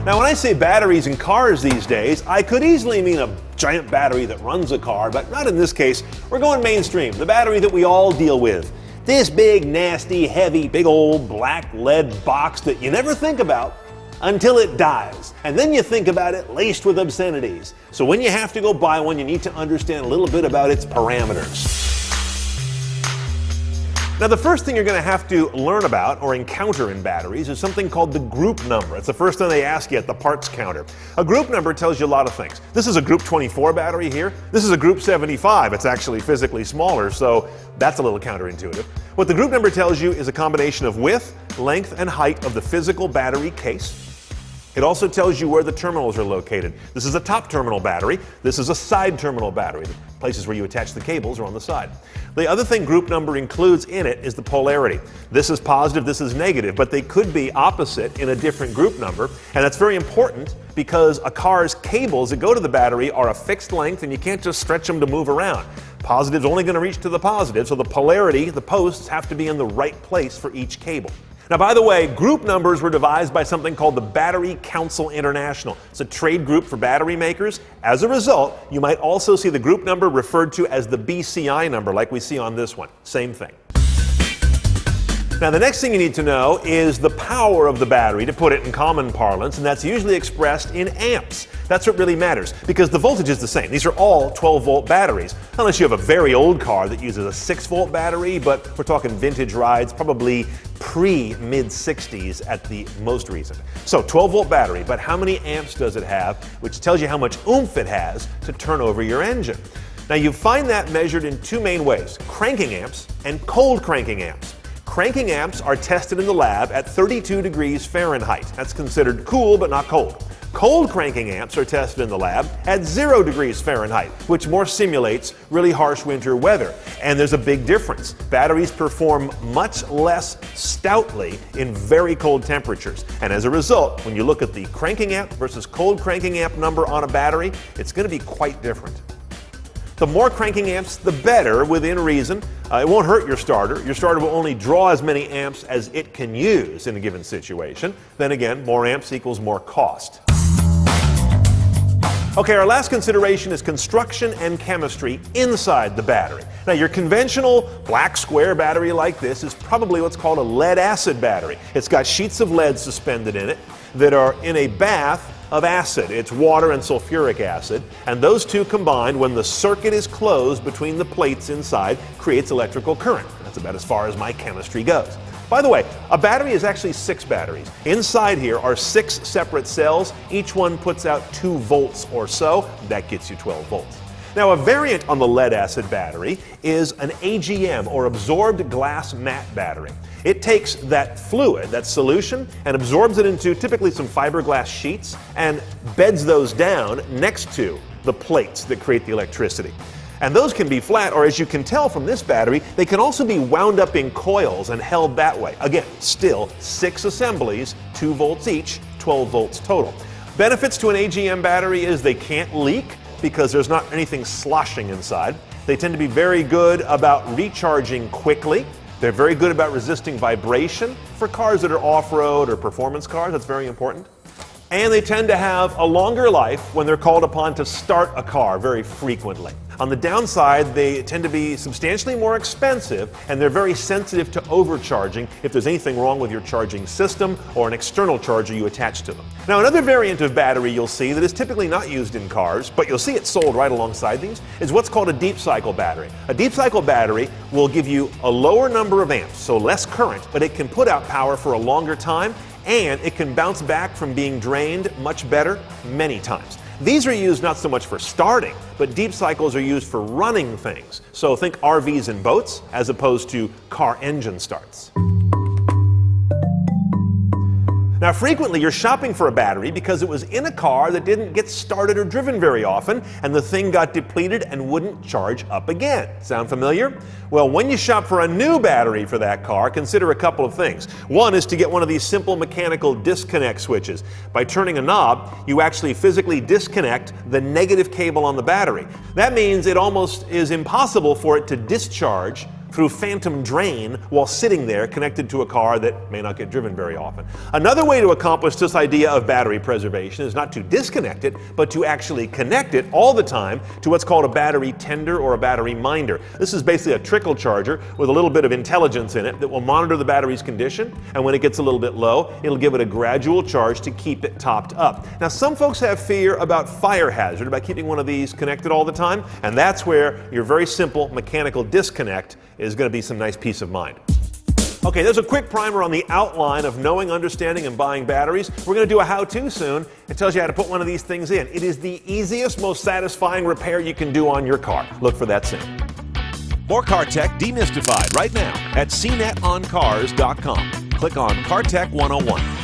Now, when I say batteries in cars these days, I could easily mean a giant battery that runs a car, but not in this case. We're going mainstream, the battery that we all deal with. This big, nasty, heavy, big old black lead box that you never think about until it dies. And then you think about it laced with obscenities. So when you have to go buy one, you need to understand a little bit about its parameters. Now, the first thing you're going to have to learn about or encounter in batteries is something called the group number. It's the first thing they ask you at the parts counter. A group number tells you a lot of things. This is a group 24 battery here. This is a group 75. It's actually physically smaller, so that's a little counterintuitive. What the group number tells you is a combination of width, length, and height of the physical battery case. It also tells you where the terminals are located. This is a top terminal battery. This is a side terminal battery. The places where you attach the cables are on the side. The other thing group number includes in it is the polarity. This is positive, this is negative, but they could be opposite in a different group number. And that's very important because a car's cables that go to the battery are a fixed length and you can't just stretch them to move around. Positive's only going to reach to the positive, so the polarity, the posts, have to be in the right place for each cable. Now, by the way, group numbers were devised by something called the Battery Council International. It's a trade group for battery makers. As a result, you might also see the group number referred to as the BCI number, like we see on this one. Same thing. Now, the next thing you need to know is the power of the battery, to put it in common parlance, and that's usually expressed in amps. That's what really matters, because the voltage is the same. These are all 12-volt batteries, unless you have a very old car that uses a 6-volt battery, but we're talking vintage rides, probably pre-mid-60s at the most recent. So, 12-volt battery, but how many amps does it have, which tells you how much oomph it has to turn over your engine. Now, you find that measured in two main ways, cranking amps and cold cranking amps. Cranking amps are tested in the lab at 32 degrees Fahrenheit. That's considered cool but not cold. Cold cranking amps are tested in the lab at 0 degrees Fahrenheit, which more simulates really harsh winter weather. And there's a big difference. Batteries perform much less stoutly in very cold temperatures. And as a result, when you look at the cranking amp versus cold cranking amp number on a battery, it's going to be quite different. The more cranking amps, the better, within reason. It won't hurt your starter. Your starter will only draw as many amps as it can use in a given situation. Then again, more amps equals more cost. Okay, our last consideration is construction and chemistry inside the battery. Now, your conventional black square battery like this is probably what's called a lead-acid battery. It's got sheets of lead suspended in it that are in a bath of acid. It's water and sulfuric acid, and those two combined, when the circuit is closed between the plates inside, creates electrical current. That's about as far as my chemistry goes. By the way, a battery is actually 6 batteries. Inside here are 6 separate cells. Each one puts out 2 volts or so. That gets you 12 volts. Now, a variant on the lead-acid battery is an AGM, or absorbed glass matte battery. It takes that fluid, that solution, and absorbs it into typically some fiberglass sheets and beds those down next to the plates that create the electricity. And those can be flat, or as you can tell from this battery, they can also be wound up in coils and held that way. Again, still 6 assemblies, 2 volts each, 12 volts total. Benefits to an AGM battery is they can't leak because there's not anything sloshing inside. They tend to be very good about recharging quickly. They're very good about resisting vibration for cars that are off-road or performance cars. That's very important. And they tend to have a longer life when they're called upon to start a car very frequently. On the downside, they tend to be substantially more expensive, and they're very sensitive to overcharging if there's anything wrong with your charging system or an external charger you attach to them. Now, another variant of battery you'll see that is typically not used in cars, but you'll see it sold right alongside these, is what's called a deep cycle battery. A deep cycle battery will give you a lower number of amps, so less current, but it can put out power for a longer time, and it can bounce back from being drained much better many times. These are used not so much for starting, but deep cycles are used for running things. So think RVs and boats as opposed to car engine starts. Now, frequently you're shopping for a battery because it was in a car that didn't get started or driven very often, and the thing got depleted and wouldn't charge up again. Sound familiar? Well, when you shop for a new battery for that car, consider a couple of things. One is to get one of these simple mechanical disconnect switches. By turning a knob, you actually physically disconnect the negative cable on the battery. That means it almost is impossible for it to discharge through phantom drain while sitting there connected to a car that may not get driven very often. Another way to accomplish this idea of battery preservation is not to disconnect it, but to actually connect it all the time to what's called a battery tender or a battery minder. This is basically a trickle charger with a little bit of intelligence in it that will monitor the battery's condition, and when it gets a little bit low, it'll give it a gradual charge to keep it topped up. Now, some folks have fear about fire hazard, about keeping one of these connected all the time, and that's where your very simple mechanical disconnect is going to be some nice peace of mind. Okay, there's a quick primer on the outline of knowing, understanding, and buying batteries. We're going to do a how-to soon. It tells you how to put one of these things in. It is the easiest, most satisfying repair you can do on your car. Look for that soon. More Car Tech Demystified right now at cnetoncars.com. Click on Car Tech 101.